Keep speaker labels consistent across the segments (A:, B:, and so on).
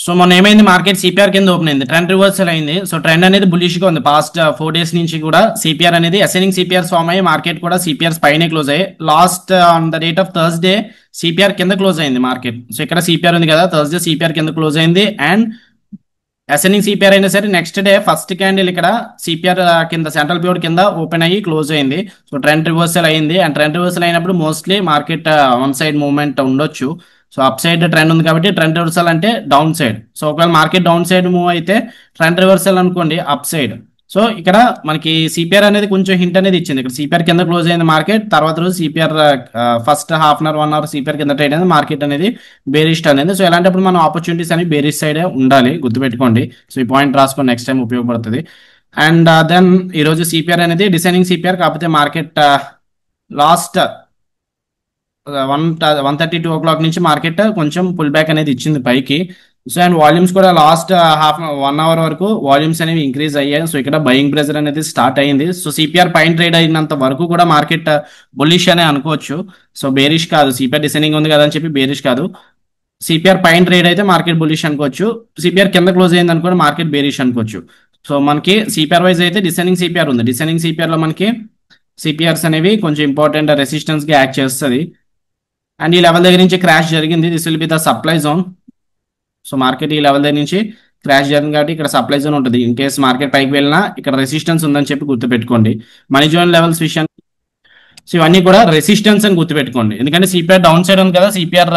A: So మొన్న ఏమైంది, market CPR కింద ఓపెన్ అయింది, ట్రెండ్ రివర్సల్ అయింది. సో ట్రెండ్ అనేది బుల్లిష్ గా ఉంది. పాస్ట్ 4 days నుంచి కూడా సిపిఆర్ అనేది అసెండింగ్ సిపిఆర్ ఫామ్ అయ్యి మార్కెట్ కూడా సిపిఆర్స్ పైనే క్లోజ్ అయ్యి last on the date of Thursday CPR కింద క్లోజ్ అయింది మార్కెట్. సో ఇక్కడ సిపిఆర్ ఉంది కదా, థర్స్డే సిపిఆర్ కింద క్లోజ్ అయింది. అండ్ అసెండింగ్ సిపిఆర్ అయినా సరే నెక్స్ట్ డే ఫస్ట్ క్యాండిల్ ఇక్కడ సిపిఆర్ కింద సెంట్రల్ పివట్ కింద ఓపెన్ అయ్యి క్లోజ్ అయింది. సో ట్రెండ్ రివర్సల్ అయింది. అండ్ ట్రెండ్ రివర్సల్ అయినప్పుడు mostly market one side movement ఉండొచ్చు. సో అప్ సైడ్ ట్రెండ్ ఉంది కాబట్టి ట్రెండ్ రివర్సల్ అంటే డౌన్ సైడ్. సో ఒకవేళ మార్కెట్ డౌన్ సైడ్ మూవ్ అయితే ట్రెండ్ రివర్సల్ అనుకోండి అప్ సైడ్. సో ఇక్కడ మనకి సిపిఆర్ అనేది కొంచెం హింట్ అనేది ఇచ్చింది. ఇక్కడ సిపిఆర్ కింద క్లోజ్ అయింది మార్కెట్, తర్వాత రోజు CPR first half an hour 1 hour CPR కింద ట్రేడ్ అయింది, మార్కెట్ అనేది బేరిష్ అనేది. సో ఇలాంటప్పుడు మనం ఆపర్చునిటీస్ అనేవి బేరిష్ సైడ్ ఉండాలి, గుర్తుపెట్టుకోండి. సో ఈ పాయింట్ రాసుకొని నెక్స్ట్ టైం ఉపయోగపడుతుంది. అండ్ దెన్ ఈరోజు సిపిఆర్ అనేది డిసైనింగ్ సిపిఆర్, కాకపోతే మార్కెట్ లాస్ట్ 1:32 o'clock నుంచి మార్కెట్ కొంచెం పుల్ బ్యాక్ అనేది ఇచ్చింది పైకి. సో అండ్ వాల్యూమ్స్ కూడా లాస్ట్ 1 hour వరకు వాల్యూమ్స్ అనేవి ఇంక్రీజ్ అయ్యాయి. సో ఇక్కడ బయింగ్ ప్రెజర్ అనేది స్టార్ట్ అయింది. సో సిపిఆర్ పైన ట్రేడ్ అయినంత వరకు కూడా మార్కెట్ బుల్లిష్ అనే అనుకోవచ్చు. సో బేరిష్ కాదు, సిపిఆర్ డిసైనింగ్ ఉంది కదా అని చెప్పి బేరిష్ కాదు. సిపిఆర్ పైన ట్రేడ్ అయితే మార్కెట్ బుల్లిష్ అనుకోవచ్చు, సిపిఆర్ కింద క్లోజ్ అయింది అనుకోండి మార్కెట్ బేరిష్ అనుకోవచ్చు. సో మనకి సిపిఆర్ వైజ్ అయితే డిసైనింగ్ సిపిఆర్ ఉంది. డిసైనింగ్ సిపిఆర్ లో మనకి సిపిఆర్స్ అనేవి కొంచెం ఇంపార్టెంట్ రెసిస్టెన్స్ గా యాక్ట్ చేస్తుంది. అండ్ ఈ లెవెల్ దగ్గర నుంచి క్రాష్ జరిగింది, this will be the supply zone. So market ఈ లెవెల్ దగ్గర నుంచి క్రాష్ జరిగింది కాబట్టి ఇక్కడ సప్లై జోన్ ఉంటుంది. ఇన్ కేస్ మార్కెట్ పైకి వెళ్ళినా ఇక్కడ రెసిస్టెన్స్ ఉందని చెప్పి గుర్తుపెట్టుకోండి. మనీ జోన్ లెవెల్స్ విషయం, సో ఇవన్నీ కూడా రెసిస్టెన్స్ అని గుర్తుపెట్టుకోండి. ఎందుకంటే సిపిఆర్ డౌన్ సైడ్ ఉంది కదా, సిపిఆర్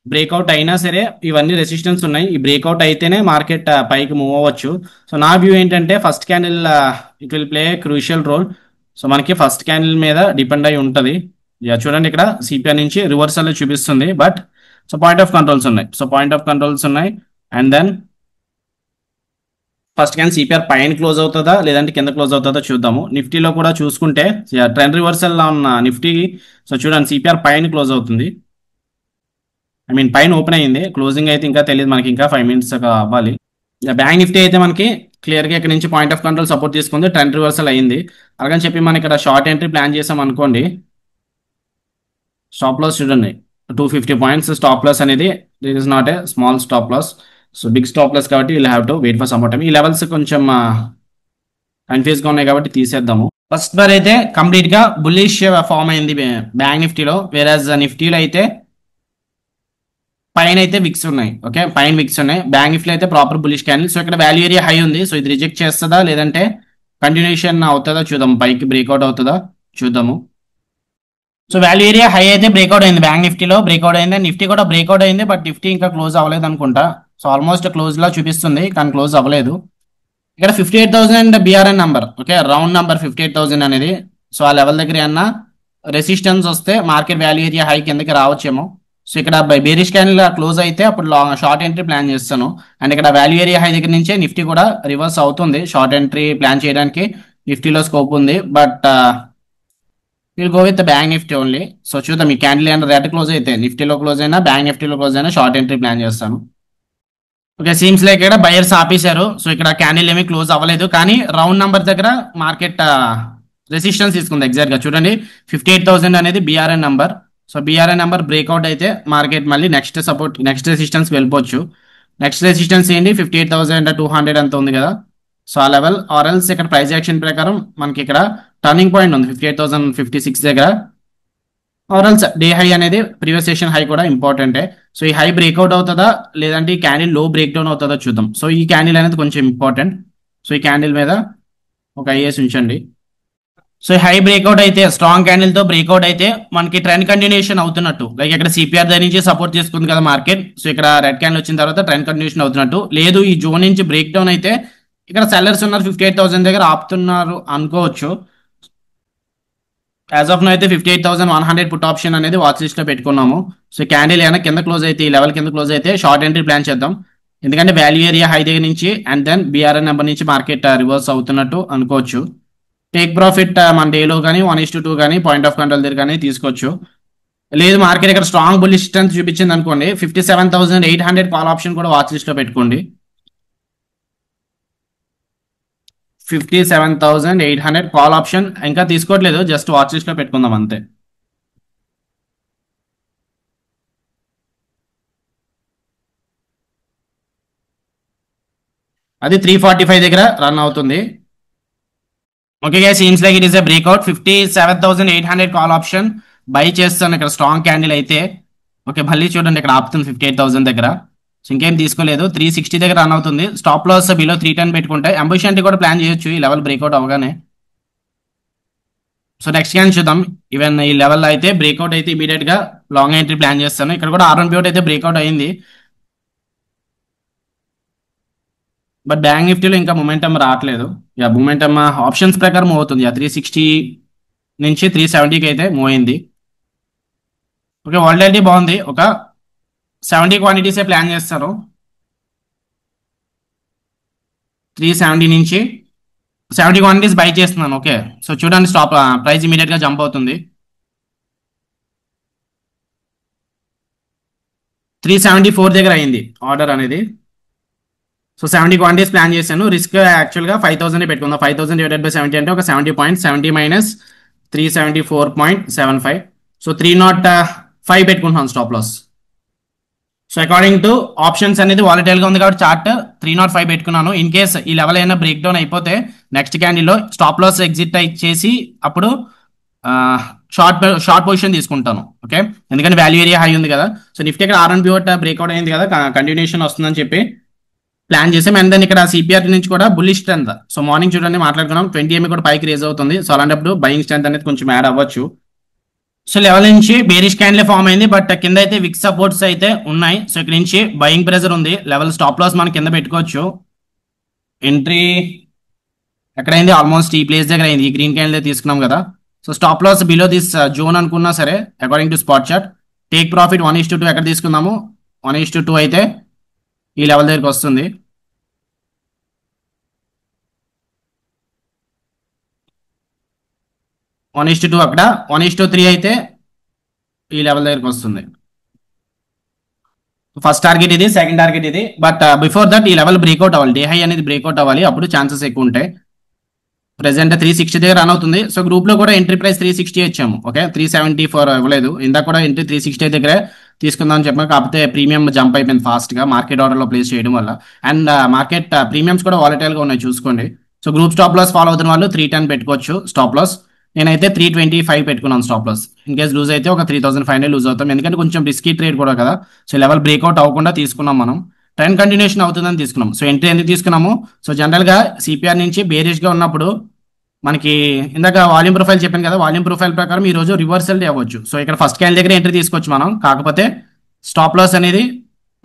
A: బ్రేక్అవుట్ అయినా సరే ఇవన్నీ రెసిస్టెన్స్ ఉన్నాయి. ఈ బ్రేక్అవుట్ అయితేనే మార్కెట్ పైకి మూవ్ అవ్వచ్చు. సో నా వ్యూ ఏంటంటే first candle it will play crucial role. So మనకి ఫస్ట్ క్యాండిల్ మీద డిపెండ్ అయి ఉంటుంది. చూడండి ఇక్కడ సిపిఆర్ నుంచి రివర్సల్ చూపిస్తుంది, but so point of controls ఉన్నాయి. సో పాయింట్ ఆఫ్ కంట్రోల్స్ ఉన్నాయి. And then first candle CPR పైన క్లోజ్ అవుతుందా లేదంటే కింద క్లోజ్ అవుతుందా చూద్దాము. నిఫ్టీలో కూడా చూసుకుంటే ట్రెండ్ రివర్సల్ లో ఉన్న నిఫ్టీ, సో చూడండి సిపిఆర్ పైన క్లోజ్ అవుతుంది, ఐ మీన్ పైన ఓపెన్ అయ్యింది. క్లోజింగ్ అయితే ఇంకా తెలియదు మనకి, ఇంకా 5 minutes అవ్వాలి. బ్యాంక్ నిఫ్టీ అయితే మనకి క్లియర్గా ఇక్కడ నుంచి పాయింట్ ఆఫ్ కంట్రోల్ సపోర్ట్ తీసుకుంది, ట్రెండ్ రివర్సల్ అయింది. అలాగని చెప్పి మనం ఇక్కడ షార్ట్ ఎంట్రీ ప్లాన్ చేసాం అనుకోండి, స్టాప్ లాస్ చూడండి 250 points స్టాప్ లాస్ అనేది, this is not a small stop loss. So big stop loss కాబట్టి will have to wait for some time. ఈ లెవెల్స్ కొంచెం కన్ఫ్యూజ్ గా ఉన్నాయి కాబట్టి తీసేద్దాము. ఫస్ట్ బార్ అయితే కంప్లీట్ గా బుల్లిష్ ఫామ్ అయింది బ్యాంక్ నిఫ్టీలో, వేరాజ్ నిఫ్టీలో అయితే పైన అయితే విక్స్ ఉన్నాయి. ఓకే, పైన విక్స్ ఉన్నాయి. బ్యాంక్ నిఫ్టీలో అయితే ప్రాపర్ బుల్లిష్ క్యాండిల్. సో ఇక్కడ వాల్యూ ఏరియా హై ఉంది. సో ఇది రిజెక్ట్ చేస్తుందా లేదంటే కంటిన్యూషన్ అవుతుందా చూద్దాం, పైకి బ్రేక్అవుట్ అవుతుందా చూద్దాము. సో వాల్యూ ఏరియా హై అయితే బ్రేక్అవుట్ అయింది, బ్యాంక్ నిఫ్టీలో బ్రేక్అవుట్ అయింది. నిఫ్టీ కూడా బ్రేక్అవుట్ అయింది, బట్ నిఫ్టీ ఇంకా క్లోజ్ అవ్వలేదు అనుకుంటా. సో ఆల్మోస్ట్ క్లోజ్ లా చూపిస్తుంది కానీ క్లోజ్ అవ్వలేదు. ఇక్కడ 58,000 BRN number, okay round number 58,000 అనేది. సో ఆ లెవెల్ దగ్గర ఏమన్నా రెసిస్టెన్స్ వస్తే మార్కెట్ వాల్యూ ఏరియా హై కిందకి రావచ్చేమో. సో ఇక్కడ బేరిష్ క్యాండిల్ క్లోజ్ అయితే అప్పుడు షార్ట్ ఎంట్రీ ప్లాన్ చేస్తాను. అండ్ ఇక్కడ వాల్యూ ఏరియా హై దగ్గర నుంచే నిఫ్టీ కూడా రివర్స్ అవుతుంది. షార్ట్ ఎంట్రీ ప్లాన్ చేయడానికి నిఫ్టీలో స్కోప్ ఉంది, but will go with bank Nifty only. So చూద్దాం ఈ క్యాండిల్ ఏమైనా రేట్ క్లోజ్ అయితే నిఫ్టీలో క్లోజ్ అయినా బ్యాంక్ నిఫ్టీలో క్లోజ్ అయినా షార్ట్ ఎంట్రీ ప్లాన్ చేస్తాను. ఓకే, సీమ్స్ లైక్ ఇక్కడ బయర్స్ ఆపేశారు. సో ఇక్కడ క్యాండిల్ ఏమీ క్లోజ్ అవ్వలేదు, కానీ రౌండ్ నెంబర్ దగ్గర మార్కెట్ రెసిస్టెన్స్ తీసుకుంది. ఎగ్జాక్ట్ గా చూడండి 58,000 అనేది BRN number. So BRN number breakout అయితే మార్కెట్ మళ్ళీ నెక్స్ట్ సపోర్ట్ నెక్స్ట్ రెసిస్టెన్స్ వెళ్ళిపోవచ్చు. నెక్స్ట్ రెసిస్టెన్స్ ఏంటి 58,200 అంత ఉంది కదా. సో ఆ లెవెల్ ఆర్ఎల్స్ ఇక్కడ ప్రైస్ యాక్షన్ ప్రకారం మనకి ఇక్కడ టర్నింగ్ పాయింట్ ఉంది 58,056 దగ్గర. ఆర్ఎల్స్ డే హై అనేది ప్రీవియస్ సెషన్ హై కూడా ఇంపార్టెంటే. సో ఈ హై బ్రేక్అవుట్ అవుతుందా లేదంటే ఈ క్యాండిల్ లో బ్రేక్ డౌన్ అవుతుందా చూద్దాం. సో ఈ క్యాండిల్ అనేది కొంచెం ఇంపార్టెంట్. సో ఈ క్యాండిల్ మీద ఒక ఐఏఎస్ ఉంచండి. సో హై బ్రేక్అవుట్ అయితే స్ట్రాంగ్ క్యాండిల్ తో బ్రేక్అవుట్ అయితే మనకి ట్రెండ్ కంటిన్యూషన్ అవుతున్నట్టు. లైక్ ఇక్కడ సిపిఆర్ దగ్గర నుంచి సపోర్ట్ చేసుకుంది కదా మార్కెట్. సో ఇక్కడ రెడ్ క్యాండిల్ వచ్చిన తర్వాత ట్రెండ్ కంటిన్యూషన్ అవుతున్నట్టు. లేదు ఈ జోన్ నుంచి బ్రేక్ డౌన్ అయితే ఇక్కడ సెల్లర్స్ ఉన్నారు 58,000 దగ్గర ఆపుతున్నారు అనుకోవచ్చు. యాజ్ ఆఫ్ నో అయితే 58,100 పుట్ ఆప్షన్ అనేది వాచ్ లిస్ట్ లో పెట్టుకున్నాము. సో క్యాండిల్ ఏమైనా కింద క్లోజ్ అయితే ఈ లెవెల్ కింద క్లోజ్ అయితే షార్ట్ ఎంట్రీ ప్లాన్ చేద్దాం. ఎందుకంటే వాల్యూ ఏరియా హై దగ్గర నుంచి అండ్ దెన్ బిఆర్ఎన్ నెంబర్ నుంచి మార్కెట్ రివర్స్ అవుతున్నట్టు అనుకోవచ్చు. టేక్ ప్రాఫిట్ మన డేలో కానీ 1:2 కానీ పాయింట్ ఆఫ్ కంట్రోల్ దగ్గర కానీ తీసుకోవచ్చు. లేదు మార్కెట్ ఇక్కడ స్ట్రాంగ్ బుల్లిష్ స్ట్రెంత్ చూపించింది అనుకోండి 57,800 కాల్ ఆప్షన్ కూడా వాచ్ లిస్ట్ లో పెట్టుకోండి. 57,800 కాల్ ఆప్షన్ ఇంకా తీసుకోవట్లేదు, జస్ట్ వాచ్ లిస్ట్ లో పెట్టుకుందాం అంతే. అది 345 దగ్గర రన్ అవుతుంది. Okay guys, scenes like it is a breakout 57,800 call option by చేస్తాను ఇక్కడ స్ట్రాంగ్ క్యాండిల్ అయితే. ఓకే, మళ్ళీ చూడండి ఇక్కడ ఆపుతుంది 58,000 దగ్గర. సో ఇంకేం తీసుకోలేదు, 360 దగ్గర రన్ అవుతుంది. స్టాప్ లాస్ బిలో 310 పెట్టుకుంటే అంబిషన్ కూడా ప్లాన్ చేయొచ్చు ఈ లెవెల్ బ్రేక్అవుట్ అవగానే. సో నెక్స్ట్ క్యాన్ చూద్దాం. ఈవెన్ ఈ లెవెల్ అయితే బ్రేక్అవుట్ అయితే ఇమీడియట్ గా లాంగ్ ఎంట్రీ ప్లాన్ చేస్తాను. ఇక్కడ కూడా R1 పివట్ అయితే బ్రేక్అవుట్ అయింది, బట్ బ్యాంక్ నిఫ్టీలో ఇంకా మొమెంటమ్ రావట్లేదు. యా, మొమెంటమ్ ఆప్షన్స్ ప్రకారం మూవ్ అవుతుంది. 360 నుంచి 370కి అయితే మూవ్ అయింది. ఓకే, వాలటిలిటీ బాగుంది. ఒక 70 క్వాంటిటీసే ప్లాన్ చేస్తారు. 370 నుంచి 70 క్వాంటిటీస్ బై చేస్తున్నాను. ఓకే, సో చూడండి స్టాప్ ప్రైస్ ఇమీడియట్ గా జంప్ అవుతుంది. 374 దగ్గర అయింది ఆర్డర్ అనేది. సో 70 క్వాంటిటీస్ ప్లాన్ చేశాను. రిస్క్ యాక్చువల్గా 5,000 పెట్టుకుందాం. 5,000 డివైడెడ్ బై 70 అంటే ఒక 70.70 మైనస్ 374.75. సో 305 పెట్టుకుంటున్నాను stop loss. So according to options అనేది వాలటైల్ గా ఉంది కాబట్టి చార్ట్ 305 పెట్టుకున్నాను. ఇన్ కేస్ ఈ లెవెల్ అయినా బ్రేక్ డౌన్ అయిపోతే నెక్స్ట్ క్యాండిల్ లో స్టాప్ లాస్ ఎగ్జిట్ చేసి అప్పుడు షార్ట్ పొజిషన్ తీసుకుంటాను. ఓకే, ఎందుకంటే వాల్యూ ఏరియా హై ఉంది కదా. సో నిఫ్టీ ఇక్కడ R1 పివట్ బ్రేక్అవుట్ అయింది కదా, కంటిన్యూషన్ వస్తుందని చెప్పి ప్లాన్ చేసాం. అండ్ దెన్ ఇక్కడ సిపిఆర్ నుంచి కూడా బుల్లిష్ స్ట్రెంత్. సో మార్నింగ్ చూడండి మాట్లాడుకున్నాం 20 MA కూడా పైకి రేజ్ అవుతుంది. సో అలాంటప్పుడు బయింగ్ స్ట్రెంత్ అనేది కొంచెం యాడ్ అవ్వచ్చు. సో లెవెల్ నుంచి బేరిష్ క్యాండిల్ ఫామ్ అయింది, బట్ కింద అయితే విక్ సపోర్ట్స్ అయితే ఉన్నాయి. సో ఇక్కడ నుంచి బయింగ్ ప్రెజర్ ఉంది. లెవెల్ స్టాప్ లాస్ మనం కింద పెట్టుకోవచ్చు. ఎంట్రీ ఎక్కడైంది, ఆల్మోస్ట్ ఈ ప్లేస్ దగ్గర అయింది. ఈ గ్రీన్ క్యాండిల్ తీసుకున్నాం కదా. So stop loss below this zone అనుకున్నా సరే according to spot chart. Take profit 1:2 ఎక్కడ తీసుకుందాము, 1:2 అయితే ఈ లెవెల్ దగ్గరికి వస్తుంది. వన్ ఇస్ టూ అక్కడ, 1:3 అయితే ఈ లెవెల్ దగ్గరికి వస్తుంది. ఫస్ట్ టార్గెట్ ఇది, సెకండ్ టార్గెట్ ఇది. బట్ బిఫోర్ దట్ ఈ లెవెల్ బ్రేక్అవుట్ అవ్వాలి, డే హై అనేది బ్రేక్అవుట్ అవ్వాలి, అప్పుడు ఛాన్సెస్ ఎక్కువ ఉంటాయి. ప్రెసెంట్ 360 దగ్గర రన్ అవుతుంది. సో గ్రూప్ లో కూడా ఎంట్రీ ప్రైస్ 360 ఇచ్చాము. ఓకే, 374 ఇవ్వలేదు. ఇందాక కూడా ఎంట్రీ 360 దగ్గర తీసుకుందాం అని చెప్పాను, కాకపోతే ప్రీమియం జంప్ అయిపోయింది ఫాస్ట్ గా మార్కెట్ ఆర్డర్ లో ప్లేస్ చేయడం వల్ల. అండ్ మార్కెట్ ప్రీమియమ్స్ కూడా వాలటైల్ గా ఉన్నాయి చూసుకోండి. So group stop loss follow అవుతున్న వాళ్ళు 310 పెట్టుకోవచ్చు స్టాప్ లాస్. నేనైతే 325 పెట్టుకున్నాను stop loss. In case lose అయితే ఒక 3,500 లూజ్ అవుతాం, ఎందుకంటే కొంచెం రిస్కీ ట్రేడ్ కూడా కదా. సో లెవెల్ బ్రేక్అవుట్ అవ్వకుండా తీసుకున్నాం మనం, ట్రెండ్ కంటిన్యూషన్ అవుతుందని తీసుకున్నాం. సో ఎంట్రీ ఎందుకు తీసుకున్నాము, సో జనరల్ గా సిపిఆర్ నుంచి బేరిష్ గా ఉన్నప్పుడు మనకి ఇందాక వాల్యూమ్ ప్రొఫైల్ చెప్పాను కదా, వాల్యూమ్ ప్రొఫైల్ ప్రకారం ఈ రోజు రివర్సల్ డే అవ్వచ్చు. సో ఇక్కడ ఫస్ట్ క్యాండిల్ దగ్గర ఎంట్రీ తీసుకోవచ్చు మనం, కాకపోతే స్టాప్ లాస్ అనేది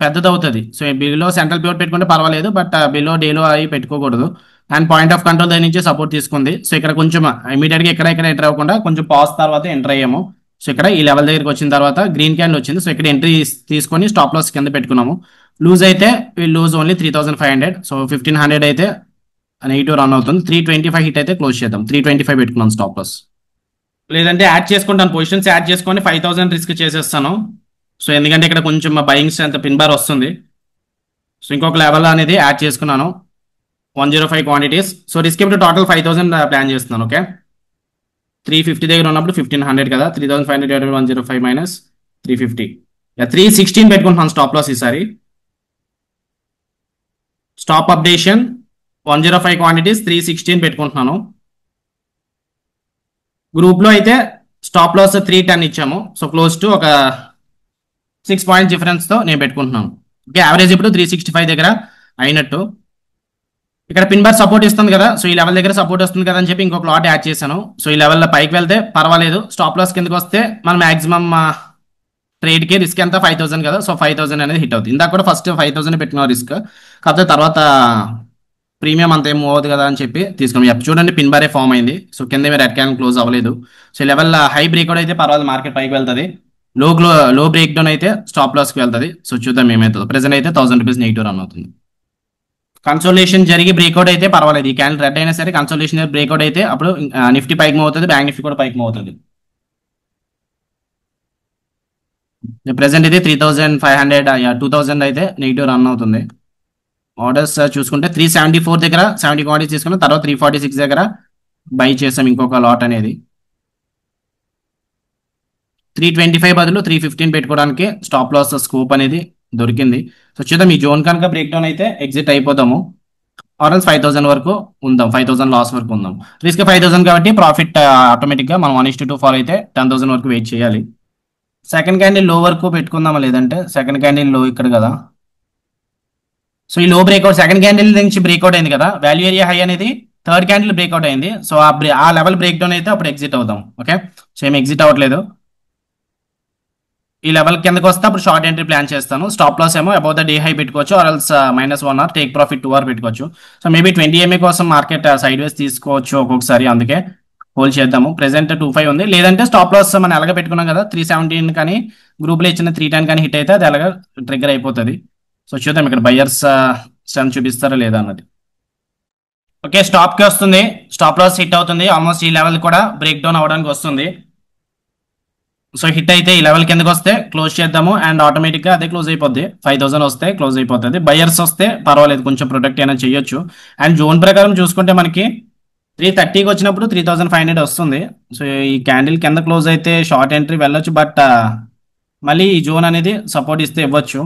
A: పెద్దది అవుతుంది. సో బిలో సెంట్రల్ పివట్ పెట్టుకుంటే పర్వాలేదు, బట్ బిలో డేలో అవి పెట్టుకోకూడదు. అండ్ పాయింట్ ఆఫ్ కంట్రోల్ దగ్గర నుంచి సపోర్ట్ తీసుకుంది. సో ఇక్కడ కొంచెం ఇమీడియట్ గా ఇక్కడ ఎంటర్ అవ్వకుండా కొంచెం పాజ్ తర్వాత ఎంటర్ అయ్యాము. సో ఇక్కడ ఈ లెవెల్ దగ్గరికి వచ్చిన తర్వాత గ్రీన్ క్యాండిల్ వచ్చింది. సో ఇక్కడ ఎంట్రీ తీసుకొని స్టాప్ లాస్ కింద పెట్టుకున్నాము. లూజ్ అయితే లూజ్ ఓన్లీ 3,500. సో 1,500 అయితే నెగిటివ్ రన్ అవుతుంది. 325 హిట్ అయితే క్లోజ్ చేద్దాం. 325 పెట్టుకున్నాం స్టాప్ లాస్. లేదంటే యాడ్ చేసుకుంటాను, పొజిషన్స్ యాడ్ చేసుకొని 5,000 రిస్క్ చేసేస్తాను. సో ఎందుకంటే ఇక్కడ కొంచెం బయింగ్ స్ట్రెంత్ పిన్ బార్ వస్తుంది. సో ఇంకొక లెవెల్ అనేది యాడ్ చేసుకున్నాను, 105 క్వాంటిటీస్. సో రిస్క్ ఇప్పుడు టోటల్ 5,000 ప్లాన్ చేస్తున్నాను. ఓకే, 350 దగ్గర ఉన్నప్పుడు 1,500 కదా, 3,500 105 మైనస్ 350, 316 పెట్టుకుంటున్నాను స్టాప్ లాస్ ఈసారి. స్టాప్ అప్డేషన్ 105 క్వాంటిటీస్ 316 పెట్టుకుంటున్నాను. గ్రూప్ లో అయితే స్టాప్ లాస్ 310 ఇచ్చాము. సో క్లోజ్ టు ఒక 6 పాయింట్ డిఫరెన్స్ తో నేను పెట్టుకుంటున్నాను. ఓకే, యావరేజ్ ఇప్పుడు 365 దగ్గర అయినట్టు. ఇక్కడ పిన్ బార్ సపోర్ట్ ఇస్తుంది కదా, సో ఈ లెవెల్ దగ్గర సపోర్ట్ వస్తుంది కదా అని చెప్పి ఇంకొక లాట్ యాడ్ చేశాను. సో ఈ లెవెల్ పైకి వెళ్తే పర్వాలేదు, స్టాప్ లాస్ కిందకి వస్తే మన మాక్సిమం ట్రేడ్ కి రిస్క్ ఎంత 5,000 కదా. సో 5,000 అనేది హిట్ అవుతుంది. ఇందాక కూడా ఫస్ట్ 5,000 పెట్టిన రిస్క్, కాకపోతే తర్వాత ప్రీమియం అంత ఏం మూవ్ అవుతుంది కదా అని చెప్పి తీసుకున్నాం. చూడండి పిన్ బారే ఫామ్ అయింది. సో కింద రెడ్ క్యాండిల్ క్లోజ్ అవ్వలేదు. సో లెవెల్ హై బ్రేక్అవుట్ అయితే పర్వాలేదు, మార్కెట్ పైకి వెళ్తుంది. లో బ్రేక్ డౌన్ అయితే స్టాప్ లాస్కి వెళ్తుంది. సో చూద్దాం ఏమవుతుందో. ప్రెసెంట్ అయితే 1,000 రూపీస్ నెగిటివ్ రన్ అవుతుంది. కన్సోలేషన్ జరిగి బ్రేక్అవుట్ అయితే పర్వాలేదు, ఈ క్యాండిల్ రెడ్ అయినా సరే కన్సోలేషన్ బ్రేక్అవుట్ అయితే అప్పుడు నిఫ్టీ పైకి మూవ్ అవుతుంది, బ్యాంక్ నిఫ్టీ కూడా పైకి మూవ్ అవుతుంది. ప్రెసెంట్ అయితే 3,500 2,000 అయితే నెగిటివ్ రన్ అవుతుంది. ఆర్డర్స్ చూసుకుంటే 374 దగ్గర 70 క్వాంటిటీస్ తీసుకున్నాం, తర్వాత 346 దగ్గర బై చేసాం ఇంకొక లాట్ అనేది. 325 బదులు 315 పెట్టుకోవడానికి స్టాప్ లాస్ స్కోప్ అనేది దొరికింది. సో చూద్దాం, ఈ జోన్ కనుక బ్రేక్ డౌన్ అయితే ఎగ్జిట్ అయిపోతాము. ఆర్ఎల్స్ 5,000 వరకు ఉందాం, 5,000 లాస్ వరకు ఉందాం. రిస్క్ 5,000 కాబట్టి ప్రాఫిట్ ఆటోమేటిక్గా మనం 1:2 ఫాలో అయితే 10,000 వరకు వెయిట్ చేయాలి. సెకండ్ క్యాండిల్ లో వరకు పెట్టుకుందామా, లేదంటే సెకండ్ క్యాండిల్ లో ఇక్కడ కదా. సో ఈ లో బ్రేక్అవుట్ సెకండ్ క్యాండిల్ నుంచి బ్రేక్అవుట్ అయింది కదా, వాల్యూ ఏరియా హై అనేది థర్డ్ క్యాండిల్ బ్రేక్అవుట్ అయింది. సో ఆ లెవెల్ బ్రేక్ డౌన్ అయితే అప్పుడు ఎగ్జిట్ అవుదాం. ఓకే, సో ఏం ఎగ్జిట్ అవ్వట్లేదు. ఈ లెవెల్ కిందకి వస్తే అప్పుడు షార్ట్ ఎంట్రీ ప్లాన్ చేస్తాను. స్టాప్ లాస్ ఏమో అబౌట్ ద డే హై పెట్టుకోవచ్చు, or else -1 R take profit 2 R పెట్టుకోవచ్చు. సో మేబీ 20 MA కోసం మార్కెట్ సైడ్ వేస్ తీసుకోవచ్చు ఒక్కొక్కసారి, అందుకే హోల్డ్ చేద్దాము. ప్రెసెంట్ 2.5 ఉంది, లేదంటే స్టాప్ లాస్ మనం ఎలాగ పెట్టుకున్నాం కదా 317 కానీ గ్రూప్లో ఇచ్చిన 310 కానీ హిట్ అయితే అది ఎలాగ ట్రిగ్గర్ అయిపోతుంది. సో చూద్దాం ఇక్కడ బయ్యర్స్ స్ట్రెంత్ చూపిస్తారా లేదా అన్నది. ఓకే, స్టాప్ కి వస్తుంది, స్టాప్ లాస్ హిట్ అవుతుంది, ఆల్మోస్ట్ ఈ లెవెల్ కూడా బ్రేక్ డౌన్ అవడానికి వస్తుంది. సో హిట్ అయితే ఈ లెవెల్ కిందకి వస్తే క్లోజ్ చేద్దాము, అండ్ ఆటోమేటిక్గా అదే క్లోజ్ అయిపోద్ది. 5,000 వస్తే క్లోజ్ అయిపోతుంది. బయర్స్ వస్తే పర్వాలేదు, కొంచెం ప్రొటెక్ట్ అయినా చేయొచ్చు. అండ్ జోన్ ప్రకారం చూసుకుంటే మనకి 330కి వచ్చినప్పుడు 3,500 వస్తుంది. సో ఈ క్యాండిల్ కింద క్లోజ్ అయితే షార్ట్ ఎంట్రీ వెళ్ళొచ్చు, బట్ మళ్ళీ ఈ జోన్ అనేది సపోర్ట్ ఇస్తే ఇవ్వచ్చు.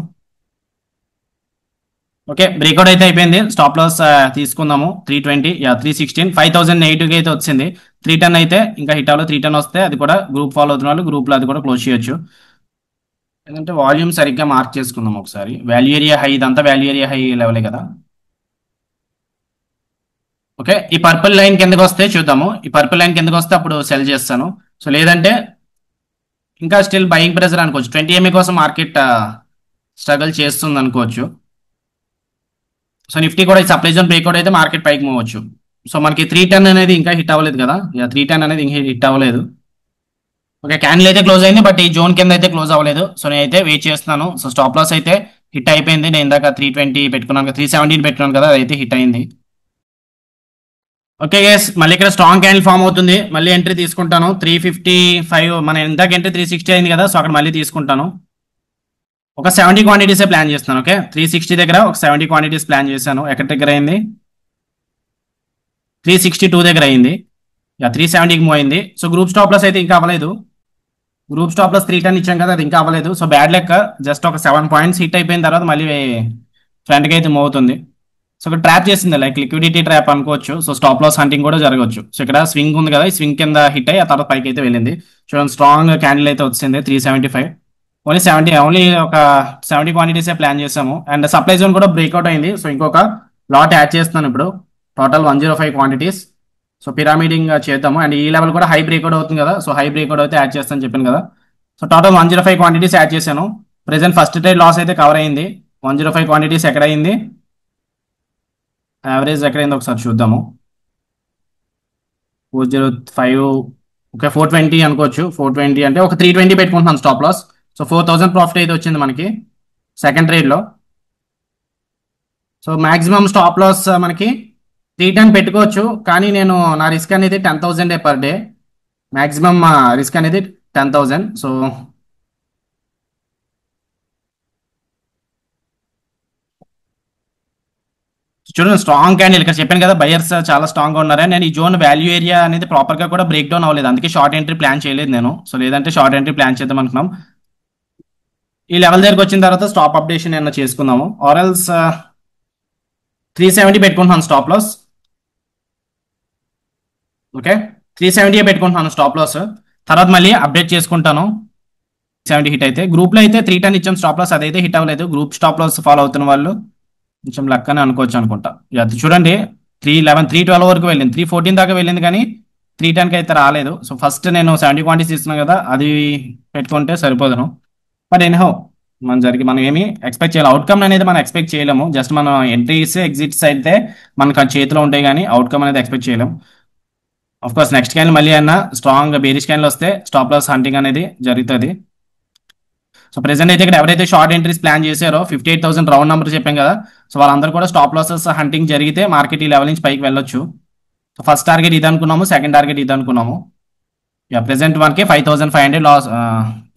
A: ఓకే, బ్రేక్అవుట్ అయితే అయిపోయింది. స్టాప్ లాస్ తీసుకుందాము 320, 316, 5,000 నెగిటివ్గా అయితే వచ్చింది. 310 అయితే ఇంకా హిట్ అవ్వలేదు. 310 వస్తే అది కూడా గ్రూప్ ఫాలో అవుతున్న వాళ్ళు గ్రూప్లో అది కూడా క్లోజ్ చేయొచ్చు. ఎందుకంటే వాల్యూమ్ సరిగ్గా మార్క్ చేసుకుందాం ఒకసారి. వాల్యూ ఏరియా హై, ఇదంతా వాల్యూ ఏరియా హై లెవెలే కదా. ఓకే, ఈ పర్పుల్ లైన్ కిందకి వస్తే చూద్దాము. ఈ పర్పుల్ లైన్ కిందకి వస్తే అప్పుడు సెల్ చేస్తాను. సో లేదంటే ఇంకా స్టిల్ బయింగ్ ప్రెజర్ అనుకోవచ్చు. 20 MA కోసం మార్కెట్ స్ట్రగుల్ చేస్తుంది అనుకోవచ్చు. సో నిఫ్టీ కూడా ఈ సప్లై జోన్ బ్రేక్అవుట్ అయితే మార్కెట్ పైకి మూవ్ అవ్వచ్చు. సో మనకి 310 అనేది ఇంకా హిట్ అవ్వలేదు కదా, 310 అనేది ఇంకా హిట్ అవ్వలేదు. ఓకే, క్యాండిల్ అయితే క్లోజ్ అయింది, బట్ ఈ జోన్ కింద అయితే క్లోజ్ అవ్వలేదు. సో నేనైతే వెయిట్ చేస్తున్నాను. సో స్టాప్ లాస్ అయితే హిట్ అయిపోయింది. నేను ఇందాక 320 పెట్టుకున్నాను, 317 పెట్టుకున్నాను కదా, అదైతే హిట్ అయింది. ఓకే గైస్, మళ్ళీ ఇక్కడ స్ట్రాంగ్ క్యాండిల్ ఫామ్ అవుతుంది. మళ్ళీ ఎంట్రీ తీసుకుంటాను 355. మన ఇందాక ఎంట్రీ 360 అయింది కదా, సో అక్కడ మళ్ళీ తీసుకుంటాను. ఒక 70 క్వాంటిటీసే ప్లాన్ చేస్తున్నాను. ఓకే, 360 దగ్గర ఒక 70 క్వాంటిటీస్ ప్లాన్ చేశాను. ఎక్కడ దగ్గర అయింది, 362 దగ్గర అయింది. 370కి మూవ్ అయింది. సో గ్రూప్ స్టాప్ లాస్ అయితే ఇంకా అవ్వలేదు. గ్రూప్ స్టాప్ లాస్ 310 ఇచ్చాం కదా, అది ఇంకా అవ్వలేదు. సో బ్యాడ్ లెక్క, జస్ట్ ఒక 7 పాయింట్స్ హిట్ అయిపోయిన తర్వాత మళ్ళీ ఫ్రంట్కి అయితే మూవ్ అవుతుంది. సో ఇక్కడ ట్రాప్ చేసింది, లైక్ లిక్విడిటీ ట్రాప్ అనుకోవచ్చు. సో స్టాప్ లాస్ హంటింగ్ కూడా జరగవచ్చు. సో ఇక్కడ స్వింగ్ ఉంది కదా, ఈ స్వింగ్ కింద హిట్ అయ్యి ఆ తర్వాత పైకి అయితే వెళ్ళింది. చూడండి, స్ట్రాంగ్ క్యాండిల్ అయితే వచ్చింది 375. ఓన్లీ ఒక 70 క్వాంటిటీసే ప్లాన్ చేసాము. అండ్ సప్లై జోన్ కూడా బ్రేక్అవుట్ అయింది. సో ఇంకొక లాట్ యాడ్ చేస్తున్నాను ఇప్పుడు, టోటల్ 105 క్వాంటిటీస్. సో పిరామిడింగ్ చేద్దాము. అండ్ ఈ లెవెల్ కూడా హై బ్రేక్అవుట్ అవుతుంది కదా, సో హై బ్రేక్అవుట్ అయితే యాడ్ చేస్తాను చెప్పాను కదా. సో టోటల్ 105 క్వాంటిటీస్ యాడ్ చేశాను. ప్రెసెంట్ ఫస్ట్ ట్రేడ్ లాస్ అయితే కవర్ అయింది. 105 క్వాంటిటీస్ ఎక్కడ అయింది, యావరేజ్ ఎక్కడైంది ఒకసారి చూద్దాము. 405, ఓకే 420 అనుకోవచ్చు. 420 అంటే ఒక 320 పెట్టుకుంటున్నాను స్టాప్ లాస్. సో 4,000 ప్రాఫిట్ అయితే వచ్చింది మనకి సెకండ్ ట్రేడ్లో. సో మాక్సిమం స్టాప్ లాస్ మనకి 310 పెట్టుకోవచ్చు, కానీ నేను నా రిస్క్ అనేది 10,000 పర్ డే. మాక్సిమం రిస్క్ అనేది 10,000. సో చూడండి, స్ట్రాంగ్ క్యాండిల్ ఇక్కడ చెప్పాను కదా, బయర్స్ చాలా స్ట్రాంగ్గా ఉన్నారని. నేను ఈ జోన్ వాల్యూ ఏరియా అనేది ప్రాపర్గా కూడా బ్రేక్ డౌన్ అవ్వలేదు, అందుకే షార్ట్ ఎంట్రీ ప్లాన్ చేయలేదు నేను. సో లేదంటే షార్ట్ ఎంట్రీ ప్లాన్ చేద్దాం అనుకున్నాం. ఈ లెవెల్ దగ్గరకు వచ్చిన తర్వాత స్టాప్ అప్డేషన్ ఏమైనా చేసుకుందాము, ఆర్ఎల్స్ 370 పెట్టుకుంటున్నాను స్టాప్ లాస్. ఓకే, 370 పెట్టుకుంటున్నాను స్టాప్ లాస్. తర్వాత మళ్ళీ అప్డేట్ చేసుకుంటాను. 70 హిట్ అయితే గ్రూప్లో అయితే 310 ఇచ్చాం స్టాప్ లాస్, అదైతే హిట్ అవ్వలేదు. గ్రూప్ స్టాప్ లాస్ ఫాలో అవుతున్న వాళ్ళు కొంచెం లక్కనే అనుకోవచ్చు అనుకుంటా. అది చూడండి, 311, 312 వరకు వెళ్ళింది, 314 దాకా వెళ్ళింది, కానీ 310కి అయితే రాలేదు. సో ఫస్ట్ నేను 70 క్వాంటిటీస్ ఇస్తున్నాను కదా, అది పెట్టుకుంటే సరిపోదును. బట్ ఎనీహౌ మనం ఏమి ఎక్స్పెక్ట్ చేయాలి, అవుట్కమ్ అనేది మనం ఎక్స్పెక్ట్ చేయలేము. జస్ట్ మనం ఎంట్రీస్ ఎగ్జిట్స్ అయితే మనకు చేతిలో ఉంటాయి, కానీ అవుట్కమ్ అనేది ఎక్స్పెక్ట్ చేయలేము. ఆఫ్ కోర్స్ నెక్స్ట్ క్యాన్ మళ్ళీ అన్న స్ట్రాంగ్ బేరిష్ క్యాన్లు వస్తే స్టాప్ లాస్ హంటింగ్ అనేది జరుగుతుంది. సో ప్రెసెంట్ అయితే ఇక్కడ ఎవరైతే షార్ట్ ఎంట్రీస్ ప్లాన్ చేశారో 58,000 రౌండ్ నెంబర్ చెప్పాం కదా, సో వాళ్ళందరూ కూడా స్టాప్ లాసెస్ హంటింగ్ జరిగితే మార్కెట్ ఈ లెవెల్ నుంచి పైకి వెళ్ళొచ్చు. సో ఫస్ట్ టార్గెట్ ఇది అనుకున్నాము, సెకండ్ టార్గెట్ ఇది అనుకున్నాము. ప్రెసెంట్ మనకి 5,500 లాస్,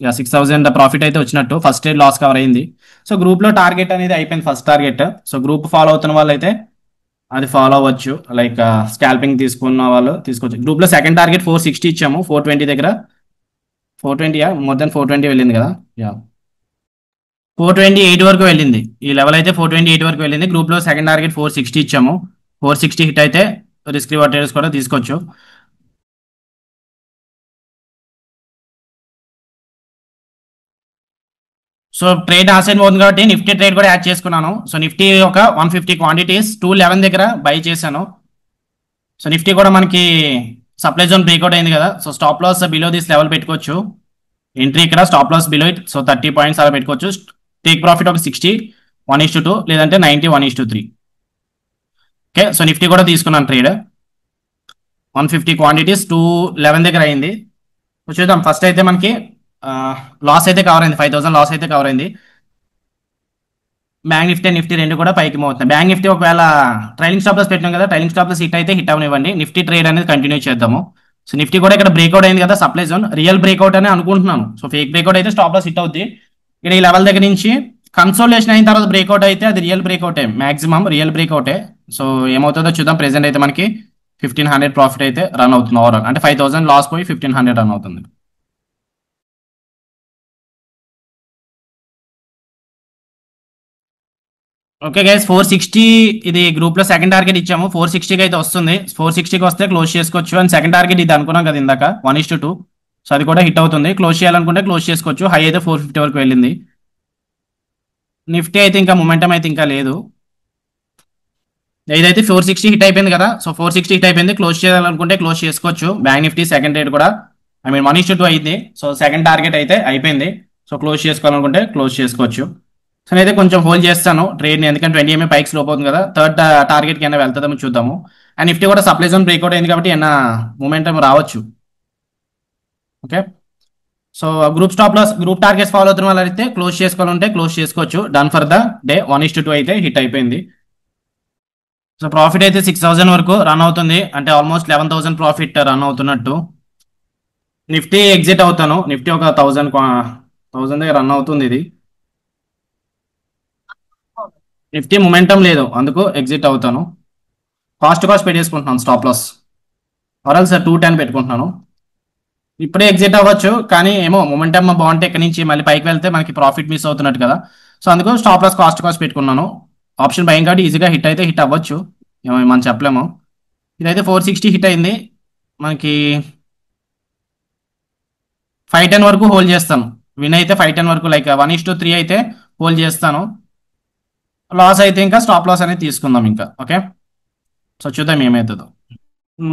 A: 6,000 ప్రాఫిట్ అయితే వచ్చినట్టు. ఫస్ట్ డే లాస్ కవర్ అయింది. సో గ్రూప్లో టార్గెట్ అనేది అయిపోయింది, first target. So group follow అవుతున్న వాళ్ళు అయితే అది ఫాలో అవ్వచ్చు, లైక్ స్కాల్పింగ్ తీసుకున్న వాళ్ళు తీసుకోవచ్చు. గ్రూప్లో సెకండ్ టార్గెట్ 460 ఇచ్చాము, 420 దగ్గర. 420 మోర్ దెన్ 420 వెళ్ళింది కదా, 428 వరకు వెళ్ళింది. ఈ లెవెల్ అయితే 428 వరకు వెళ్ళింది. గ్రూప్లో సెకండ్ టార్గెట్ 460 ఇచ్చాము. 460 హిట్ అయితే రిస్క్ రివార్డ్ ట్రేడర్స్ కూడా తీసుకోవచ్చు. సో ట్రేడ్ ఆ సైడ్ పోతుంది కాబట్టి నిఫ్టీ ట్రేడ్ కూడా యాడ్ చేసుకున్నాను. సో నిఫ్టీ ఒక 150 క్వాంటిటీస్ 211 దగ్గర బై చేశాను. సో నిఫ్టీ కూడా మనకి సప్లై జోన్ బ్రేక్అవుట్ అయింది కదా, so stop loss below this level పెట్టుకోవచ్చు. ఎంట్రీ ఇక్కడ, stop loss below it, so 30 points అలా పెట్టుకోవచ్చు. టేక్ ప్రాఫిట్ ఒక 60 1:2 లేదంటే 90 1:3. ఓకే, సో నిఫ్టీ కూడా తీసుకున్నాను ట్రేడ్ 150 క్వాంటిటీస్ 211 దగ్గర అయింది. సో చూద్దాం, ఫస్ట్ అయితే మనకి లాస్ అయితే కవర్ అయింది, 5000 లాస్ అయితే కవర్ అయింది. బ్యాంక్ నిఫ్టీ నిఫ్టీ రెండు కూడా పైకి మోగుతున్నాయి. బ్యాంక్ నిఫ్టీ ఒకవేళ ట్రైలింగ్ స్టాప్ లాస్ పెట్టినాం కదా, ట్రైలింగ్ స్టాప్ లాస్ హిట్ అయితే హిట్ అవనివ్వండి, నిఫ్టీ ట్రేడ్ అనేది కంటిన్యూ చేద్దాము. సో నిఫ్టీ కూడా ఇక్కడ బ్రేక్అవుట్ అయింది కదా, సప్లై జోన్ రియల్ బ్రేక్అవుట్ అని అనుకుంటున్నాను. సో ఫేక్ బ్రేక్అవుట్ అయితే స్టాప్ లాస్ హిట్ అవుద్ది. ఇక్కడ ఈ లెవెల్ దగ్గర నుంచి కన్సోలేషన్ అయిన తర్వాత బ్రేక్అవుట్ అయితే అది రియల్ బ్రేక్అవుటే, మాక్సిమం రియల్ బ్రేక్అవుటే. సో ఏమవుతుందో చూద్దాం. ప్రెసెంట్ అయితే మనకి 1500 ప్రాఫిట్ అయితే రన్ అవుతుంది ఓవరాల్, అంటే 5000 లాస్ పోయి 1500 రన్ అవుతుంది. ఓకే గైస్, 460 ఇది గ్రూప్ లో సెకండ్ టార్గెట్ ఇచ్చాము. 460కి అయితే వస్తుంది. 460కి వస్తే క్లోజ్ చేసుకోవచ్చు. అండ్ సెకండ్ టార్గెట్ ఇది అనుకున్నాం కదా ఇందాక 1:2, సో అది కూడా హిట్ అవుతుంది. క్లోజ్ చేయాలనుకుంటే క్లోజ్ చేసుకోవచ్చు. హై అయితే 450 వరకు వెళ్ళింది. నిఫ్టీ అయితే ఇంకా మొమెంటం అయితే ఇంకా లేదు. ఇదైతే 460 హిట్ అయిపోయింది కదా, సో 460 హిట్ అయిపోయింది. క్లోజ్ చేయాలనుకుంటే క్లోజ్ చేసుకోవచ్చు. బ్యాంక్ నిఫ్టీ సెకండ్ రేట్ కూడా ఐ మీన్ 1:2 అయింది. సో సెకండ్ టార్గెట్ అయితే అయిపోయింది. సో క్లోజ్ చేసుకోవాలనుకుంటే క్లోజ్ చేసుకోవచ్చు. సో నేనైతే కొంచెం హోల్డ్ చేస్తాను ట్రేడ్ని, ఎందుకంటే 20 ఎంఏ పైకి స్లోప్ అవుతుంది కదా, థర్డ్ టార్గెట్కి అయినా వెళ్తుందేమో చూద్దాము. అండ్ నిఫ్టీ కూడా సప్లై జోన్ బ్రేక్అవుట్ అయింది కాబట్టి ఏమైనా మూమెంటం రావచ్చు. Okay, so group stop loss group targets follow అవుతున్న వాళ్ళు అయితే క్లోజ్ చేసుకోవాలంటే క్లోజ్ చేసుకోవచ్చు. డన్ ఫర్ ద డే 1:2 అయితే హిట్ అయిపోయింది. సో ప్రాఫిట్ అయితే 6000 వరకు రన్ అవుతుంది, అంటే ఆల్మోస్ట్ 11,000 ప్రాఫిట్ రన్ అవుతున్నట్టు. నిఫ్టీ ఎగ్జిట్ అవుతాను. నిఫ్టీ ఒక 1000 దగ్గర రన్ అవుతుంది. ఇది నిఫ్టీ మొమెంటం లేదు, అందుకు ఎగ్జిట్ అవుతాను. కాస్ట్ పెట్టేసుకుంటున్నాను స్టాప్ లాస్, ఆర్ఎల్ సార్ 210 పెట్టుకుంటున్నాను. ఇప్పుడే ఎగ్జిట్ అవ్వచ్చు, కానీ ఏమో మొమెంటమ్ బాగుంటే ఇక్కడ నుంచి మళ్ళీ పైకి వెళ్తే మనకి ప్రాఫిట్ మిస్ అవుతున్నట్టు కదా, సో అందుకు స్టాప్ లాస్ కాస్ట్ పెట్టుకున్నాను. ఆప్షన్ బయింగ్ కాబట్టి ఈజీగా హిట్ అయితే హిట్ అవ్వచ్చు, ఏమో మనం చెప్పలేము. ఇదైతే 460 హిట్ అయింది. మనకి 510 వరకు హోల్డ్ చేస్తాను. విన్ అయితే 510 వరకు, లైక్ 1:3 అయితే హోల్డ్ చేస్తాను. లాస్ అయితే ఇంకా స్టాప్ లాస్ అనేది తీసుకుందాం ఇంకా. ఓకే, సో చూద్దాం ఏమవుతుందో.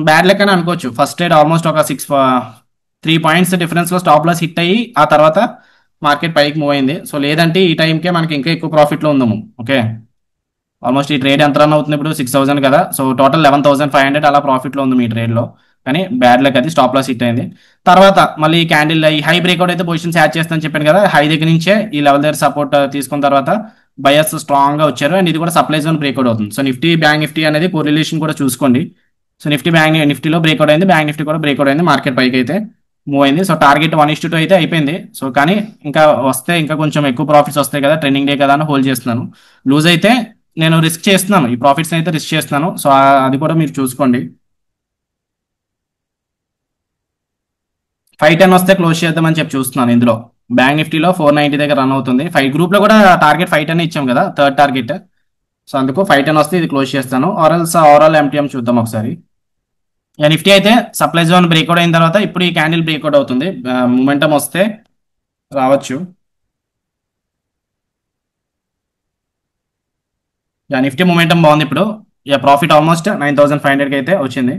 A: బ్యాడ్ లెక్ అని అనుకోవచ్చు. ఫస్ట్ ట్రేడ్ ఆల్మోస్ట్ ఒక 3 పాయింట్స్ డిఫరెన్స్ లో స్టాప్ లాస్ హిట్ అయ్యి ఆ తర్వాత మార్కెట్ పైకి మూవ్ అయింది. సో లేదంటే ఈ టైంకే మనకి ఇంకా ఎక్కువ ప్రాఫిట్ లో ఉందాము. ఓకే, ఆల్మోస్ట్ ఈ ట్రేడ్ ఎంత రన్ అవుతుంది ఇప్పుడు 6000 కదా, సో టోటల్ 11,500 అలా ప్రాఫిట్ లో ఉంది మీ ట్రేడ్ లో. కానీ బ్యాడ్ లక్ అది స్టాప్ లాస్ హిట్ అయింది. తర్వాత మళ్ళీ క్యాండిల్ ఈ హై బ్రేక్అవుట్ అయితే పొజిషన్స్ యాడ్ చేస్తానని చెప్పాను కదా, హై దగ్గర నుంచే ఈ లెవెల్ దగ్గర సపోర్ట్ తీసుకున్న తర్వాత బయర్స్ స్ట్రాంగ్ గా వచ్చారు. అండ్ ఇది కూడా సప్లై జోన్ బ్రేక్అవుట్ అవుతుంది. సో నిఫ్టీ బ్యాంక్ నిఫ్టీ అనేది కోరిలేషన్ కూడా చూసుకోండి. సో నిఫ్టీలో బ్రేక్అవుట్ అయింది, బ్యాంక్ నిఫ్టీ కూడా బ్రేక్అవుట్ అయింది, మార్కెట్ పైకి అయితే మూవ్ అయింది. సో టార్గెట్ 1:2 అయితే అయిపోయింది. సో కానీ ఇంకా వస్తే ఇంకా కొంచెం ఎక్కువ ప్రాఫిట్స్ వస్తాయి కదా, ట్రెండింగ్ డే కదా అని హోల్డ్ చేస్తున్నాను. లూజ్ అయితే నేను రిస్క్ చేస్తున్నాను, ఈ ప్రాఫిట్స్ అయితే రిస్క్ చేస్తున్నాను. సో అది కూడా మీరు చూసుకోండి. 510 వస్తే క్లోజ్ చేద్దామని చెప్పి చూస్తున్నాను. ఇందులో బ్యాంక్ నిఫ్టీలో 490 దగ్గర రన్ అవుతుంది. గ్రూప్ లో కూడా టార్గెట్ 510 ఇచ్చాం కదా, థర్డ్ టార్గెట్. సో అందుకు 510 వస్తే ఇది క్లోజ్ చేస్తాను. ఓవరాల్ ఎంటీఎం చూద్దాం ఒకసారి. నిఫ్టీ అయితే సప్లై జోన్ బ్రేక్అవుట్ అయిన తర్వాత ఇప్పుడు ఈ క్యాండిల్ బ్రేక్అవుట్ అవుతుంది. మూమెంటం వస్తే రావచ్చు. నిఫ్టీ మూమెంటం బాగుంది ఇప్పుడు. ప్రాఫిట్ ఆల్మోస్ట్ 9500 కి అయితే వచ్చింది.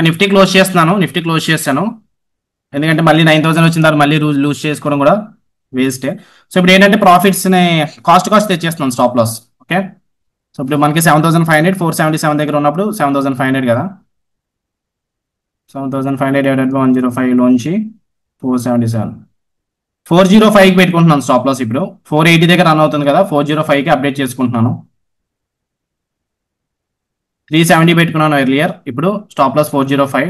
A: నిఫ్టీ క్లోజ్ చేస్తున్నాను, నిఫ్టీ క్లోజ్ చేస్తాను. ఎందుకంటే మళ్ళీ 9000 వచ్చిన తర్వాత మళ్ళీ లూజ్ చేసుకోవడం కూడా వేస్టే. సో ఇప్పుడు ఏంటంటే ప్రాఫిట్స్ ని కాస్ట్ తెచ్చేస్తున్నాను స్టాప్ లాస్. ఓకే, సో ఇప్పుడు మనకి 7500 477 దగ్గర ఉన్నప్పుడు 7500 కదా, 7500 డివైడెడ్ బై 105 లోంచి 477 405కి పెట్టుకుంటున్నాను స్టాప్ లాస్. ఇప్పుడు 480 దగ్గర రన్ అవుతుంది కదా, 405కి అప్డేట్ చేసుకుంటున్నాను. 370 పెట్టుకున్నాను ఎర్లియర్, ఇప్పుడు స్టాప్ లాస్ 405.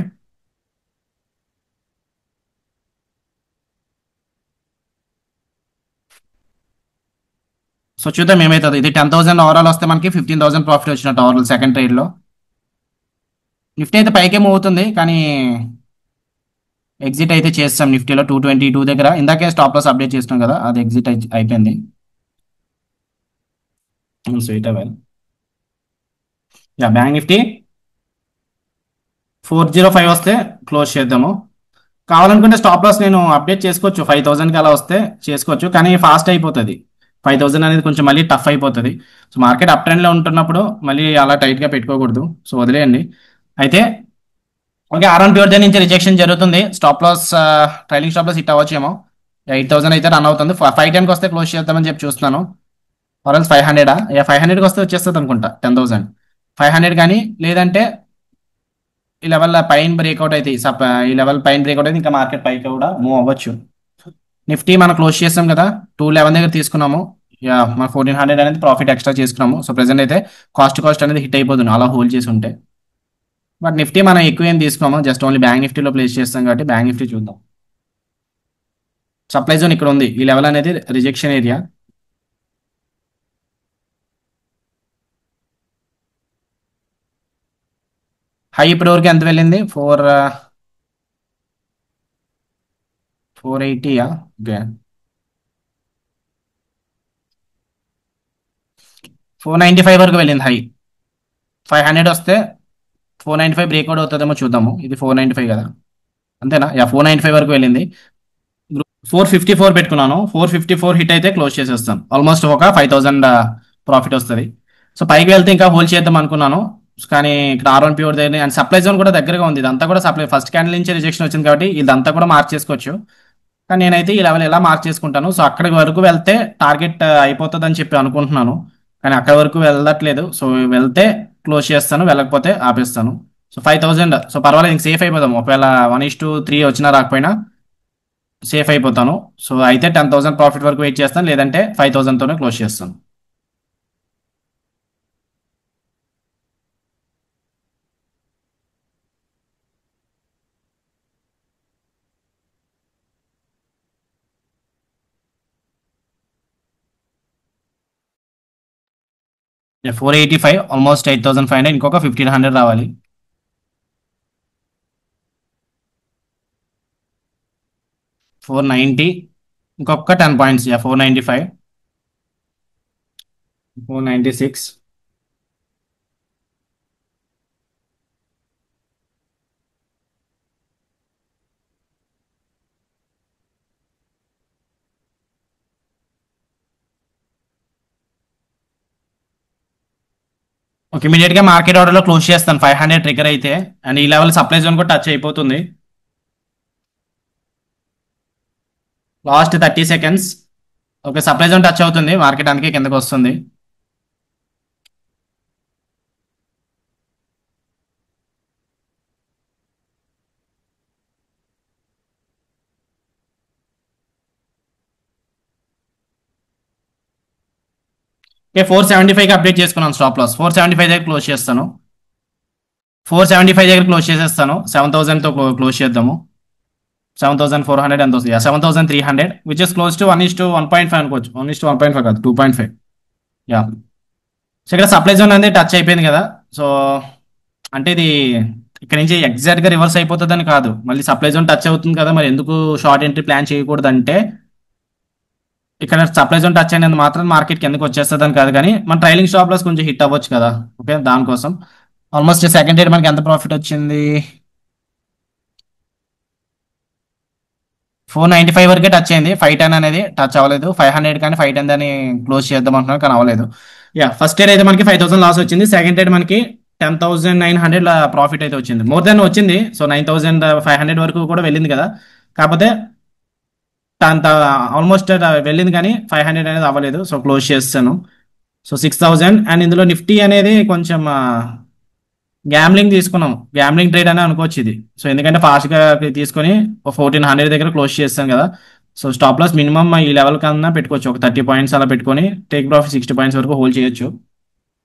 A: సో చూద్దాం ఏమవుతుంది. ఇది 10,000 ఓవరాల్ వస్తే మనకి 15,000 ప్రాఫిట్ వచ్చినట్టు ఓవరాల్ సెకండ్ ట్రేడ్ లో. నిఫ్టీ అయితే పైకే మూవ్ అవుతుంది కానీ ఎగ్జిట్ అయితే చేస్తాం నిఫ్టీలో 222 దగ్గర. ఇందాకే స్టాప్ లాస్ అప్డేట్ చేసినాం కదా, అది ఎగ్జిట్ అయిపోయింది. స్వీట్ అవెల్. యా, బ్యాంక్ నిఫ్టీ 405 వస్తే క్లోజ్ చేద్దాము. కావాలనుకుంటే స్టాప్ లాస్ నేను అప్డేట్ చేసుకోవచ్చు, 5000కి అలా వస్తే చేసుకోవచ్చు, కానీ ఫాస్ట్ అయిపోతుంది. 5000 అనేది కొంచెం మళ్ళీ టఫ్ అయిపోతుంది. సో మార్కెట్ అప్ ట్రెండ్లో ఉంటున్నప్పుడు మళ్ళీ అలా టైట్గా పెట్టుకోకూడదు. సో వదిలేయండి. అయితే ఓకే, ఆర్ఆన్ ప్యూర్ డే నుంచి రిజెక్షన్ జరుగుతుంది. Stop loss, trailing stop loss hit అవ్వచ్చేమో. 8000 అయితే రన్ అవుతుంది. 510కి వస్తే క్లోజ్ చేద్దామని చెప్పి చూస్తున్నాను. ఆర్ఎల్స్ 500. 500కి వస్తే వచ్చేస్తుంది అనుకుంటా 10,000. 500 కానీ లేదంటే ఈ లెవెల్ పైన బ్రేక్అవుట్ అయితే ఈ లెవెల్ పైన బ్రేక్అవుట్ అయితే ఇంకా మార్కెట్ పైకి కూడా మూవ్ అవ్వచ్చు. నిఫ్టీ మనం క్లోజ్ చేస్తాం కదా, 211 దగ్గర తీసుకున్నాము. యా, మన 1400 అనేది ప్రాఫిట్ ఎక్స్ట్రా చేసుకున్నాము. సో ప్రెసెంట్ అయితే కాస్ట్ అనేది హిట్ అయిపోతుంది అలా హోల్డ్ చేసి ఉంటే. బట్ నిఫ్టీ మనం ఎక్కువ ఏం తీసుకోము, జస్ట్ ఓన్లీ బ్యాంక్ నిఫ్టీలో ప్లేస్ చేస్తాం కాబట్టి బ్యాంక్ నిఫ్టీ చూద్దాం. సప్లై జోన్ ఇక్కడ ఉంది, ఈ లెవెల్ అనేది రిజెక్షన్ ఏరియా. హై ఇప్పటి వరకు ఎంత వెళ్ళింది? 480యా? ఓకే, 495 వరకు వెళ్ళింది హై. 500 వస్తే 495 బ్రేక్అవుట్ అవుతుందేమో చూద్దాము. ఇది 495 కదా, అంతేనా? యా, 495 వరకు వెళ్ళింది. 454 పెట్టుకున్నాను. 454 హిట్ అయితే క్లోజ్ చేసేస్తాను. ఆల్మోస్ట్ ఒక 5000 ప్రాఫిట్ వస్తుంది. సో పైకి వెళ్తే ఇంకా హోల్డ్ చేద్దాం అనుకున్నాను, కానీ ఇక్కడ ఆర్ఓన్ ప్యూర్ దగ్గర అండ్ సప్లై జోన్ కూడా దగ్గరగా ఉంది. ఇదంతా కూడా సప్లై ఫస్ట్ క్యాండిల్ నుంచి రిజెక్షన్ వచ్చింది కాబట్టి ఇదంతా కూడా మార్క్ చేసుకోవచ్చు. కానీ నేనైతే ఈ లెవెల్ ఎలా మార్క్ చేసుకుంటాను. సో అక్కడి వరకు వెళ్తే టార్గెట్ అయిపోతుంది అని చెప్పి అనుకుంటున్నాను, కానీ అక్కడి వరకు వెళ్ళట్లేదు. సో వెళ్తే క్లోజ్ చేస్తాను, వెళ్ళకపోతే ఆపేస్తాను. సో 5000, సో పర్వాలేదు, ఇంక సేఫ్ అయిపోదాం. ఒకవేళ 1:3 వచ్చినా రాకపోయినా సేఫ్ అయిపోతాను. సో అయితే 10,000 ప్రాఫిట్ వరకు వెయిట్ చేస్తాను, లేదంటే 5000తోనే క్లోజ్ చేస్తాను. 485, ఆల్మోస్ట్ 8500, ఇంకొక 1500 రావాలి. 490, ఇంకొక 10 పాయింట్స్. 495, 496. ఓకే, ఇమీడియట్ గా మార్కెట్ ఆర్డర్ లో క్లోజ్ చేస్తాను 500 ట్రిగర్ అయితే. అండ్ ఈ లెవెల్ సప్లై జోన్ కూడా టచ్ అయిపోతుంది. Last 30 seconds. Okay, supply zone touch అవుతుంది, మార్కెట్ అందుకే కిందకు వస్తుంది. ఓకే, 475కి అప్డేట్ చేసుకున్నాను స్టాప్ లాస్. 475 దగ్గర క్లోజ్ చేస్తాను. 475 దగ్గర క్లోజ్ చేసేస్తాను. 7000తో క్లోజ్ చేద్దాము. 7400 ఎంత వస్తుంది? 7300, విచ్ ఇస్ క్లోజ్ టు 1:1.5 అనుకోవచ్చు. 1:1.5 కాదు, 2.5. యా, సో ఇక్కడ సప్లై జోన్ అనేది టచ్ అయిపోయింది కదా. సో అంటే ఇది ఇక్కడ నుంచి ఎగ్జాక్ట్ గా రివర్స్ అయిపోతుందని కాదు, మళ్ళీ సప్లై జోన్ టచ్ అవుతుంది కదా, మరి ఎందుకు షార్ట్ ఎంట్రీ ప్లాన్ చేయకూడదు అంటే ఇక్కడ సప్లై జోన్ టచ్ అయినందు మాత్రం మార్కెట్ కిందకి వచ్చేస్తుంది అని కాదు, కానీ మన ట్రైలింగ్ స్టాప్ లాస్ కొంచెం హిట్ అవ్వచ్చు కదా. ఓకే, దానికోసం ఆల్మోస్ట్ సెకండ్ డే మనకి ఎంత ప్రాఫిట్ వచ్చింది? 495 వరకే టచ్ అయింది. 510 అనేది టచ్ అవ్వలేదు. 500 కానీ 510 దాన్ని క్లోజ్ చేద్దాం అంటున్నాను, కానీ అవ్వలేదు. యా, ఫస్ట్ ఇయర్ అయితే మనకి 5000 లాస్ వచ్చింది. సెకండ్ ఇయర్ మనకి 10,900 ప్రాఫిట్ అయితే వచ్చింది. మోర్ దెన్ వచ్చింది. సో 9,500 వరకు కూడా వెళ్ళింది కదా. కాకపోతే అంత ఆల్మోస్ట్ వెళ్ళింది, కానీ 500 అనేది అవ్వలేదు. సో క్లోజ్ చేస్తాను. సో 6000. అండ్ ఇందులో నిఫ్టీ అనేది కొంచెం గ్యామ్లింగ్ తీసుకున్నాం, గ్యామ్లింగ్ ట్రేడ్ అని అనుకోవచ్చు ఇది. సో ఎందుకంటే ఫాస్ట్గా తీసుకొని 1400 దగ్గర క్లోజ్ చేస్తాం కదా. సో స్టాప్ లాస్ మినిమం ఈ లెవెల్ కన్నా పెట్టుకోవచ్చు, ఒక 30 పాయింట్స్ అలా పెట్టుకొని టేక్ ప్రాఫిట్ 60 పాయింట్స్ వరకు హోల్డ్ చేయొచ్చు.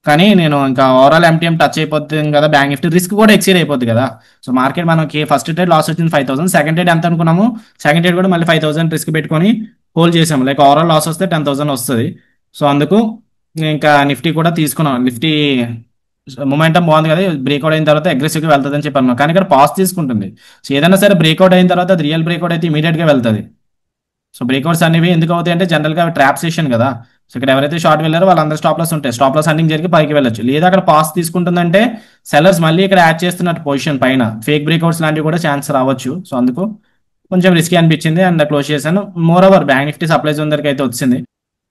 A: కానీ నేను ఇంకా ఓవరాల్ ఎంటీఎం టచ్ అయిపోతుంది కదా, బ్యాంక్ నిఫ్టీ రిస్క్ కూడా ఎక్సీడ్ అయిపోద్ది కదా. సో మార్కెట్ మనకి ఫస్ట్ ట్రేడ్ లాస్ వచ్చింది 5000, సెకండ్ ట్రేడ్ ఎంత అనుకున్నాము, సెకండ్ ట్రేడ్ కూడా మళ్ళీ 5000 రిస్క్ పెట్టుకొని హోల్డ్ చేసాము. లైక్ ఓవరాల్ లాస్ వస్తే 10,000 వస్తుంది. సో అందుకు ఇంకా నిఫ్టీ కూడా తీసుకున్నాం. నిఫ్టీ మొమెంటం బాగుంది కదా, బ్రేక్అవుట్ అయిన తర్వాత అగ్రెసివ్గా వెళ్తుంది అని చెప్పి అన్నాను, కానీ ఇక్కడ పాస్ తీసుకుంటుంది. సో ఏదైనా సరే బ్రేక్అవుట్ అయిన తర్వాత అది రియల్ బ్రేక్అవుట్ అయితే ఇమీడియట్గా వెళ్తుంది. సో బ్రేక్అవుట్స్ అనేవి ఎందుకు అవుతాయి అంటే జనరల్గా అవి ట్రాప్ సెషన్ కదా. సో ఇక్కడ ఎవరైతే షార్ట్ వెళ్ళారో వాళ్ళందరూ స్టాప్ లాస్ ఉంటాయి, స్టాప్ లాస్ హండింగ్ జరిగి పైకి వెళ్ళొచ్చు. లేదా అక్కడ పాస్ తీసుకుంటుందంటే సెల్లర్స్ మళ్ళీ ఇక్కడ యాడ్ చేస్తున్నట్టు పొజిషన్ పైన ఫేక్ బ్రేక్అవుట్స్ లాంటివి కూడా ఛాన్స్ రావచ్చు. సో అందుకు కొంచెం రిస్కీ అనిపించింది అండ్ క్లోజ్ చేశాను. More over bank Nifty supply zone దగ్గరికి అయితే వచ్చింది.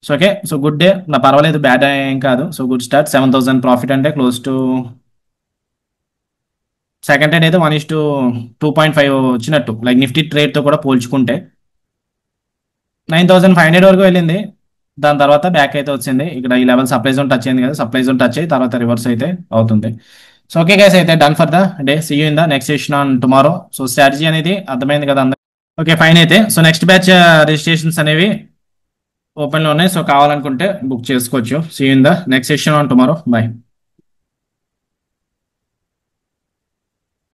A: So okay, so good day, నా పర్వాలేదు, బ్యాడ్ ఏం కాదు. సో గుడ్ స్టార్ట్, 7,000 ప్రాఫిట్ అంటే క్లోజ్ టు సెకండ్ ట్రేడ్ అయితే 1:2.5 వచ్చినట్టు, లైక్ నిఫ్టీ ట్రేడ్తో కూడా పోల్చుకుంటే 9,500 వరకు వెళ్ళింది. దాని తర్వాత బ్యాక్ అయితే వచ్చింది. ఇక్కడ ఈ లెవెల్ సప్లై జోన్ టచ్ అయింది కదా, సప్లై జోన్ టచ్ అయ్యి తర్వాత రివర్స్ అయితే అవుతుంది. సో ఓకే గైస్, అయితే done for the day, see you in the next session on tomorrow. So strategy అనేది అర్థమైంది కదా అందరికి. ఓకే ఫైన్, అయితే సో నెక్స్ట్ బ్యాచ్ రిజిస్ట్రేషన్స్ అనేవి ఓపెన్లో ఉన్నాయి. సో కావాలనుకుంటే బుక్ చేసుకోవచ్చు. See you in the next session on tomorrow, bye.